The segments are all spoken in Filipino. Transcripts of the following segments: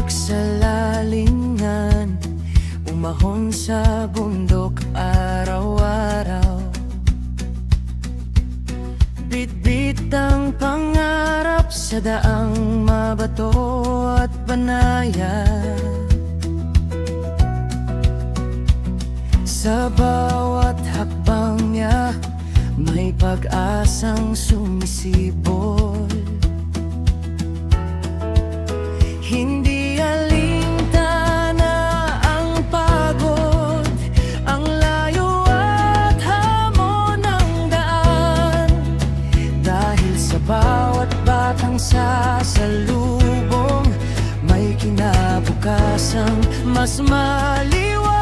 Bumalik sa lalingan, umahon sa bundok araw-araw. Bitbit ang pangarap sa daang mabato at banayad. Sa bawat hakbang niya, may pag-asang sumisibol. Hindi alintana ang pagod, ang layo at hamon ng daan. Dahil sa bawat batang sasalubong, may kinabukasang mas maliwanag.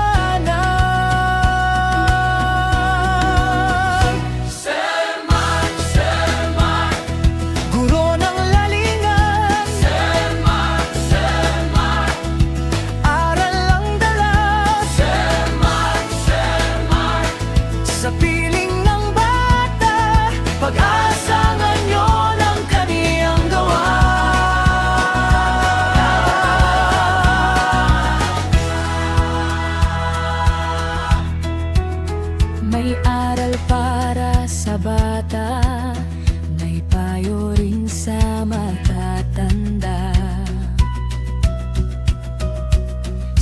Sa piling ng bata, pag-asa ngayon ang kaniyang gawa. May aral para sa bata, may payo rin sa matatanda.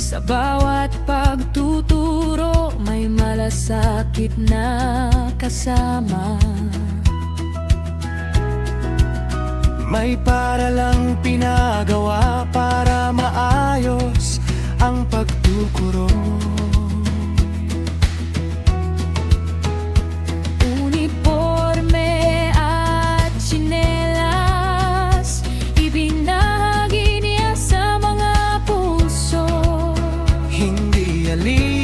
Sa bawat pagtuturo, may malasakit na kasama. May paralang pinagawa para maayos ang pagtuturo. Uniforme at tsinelas, ibinahagi niya sa mga puso. Hindi alin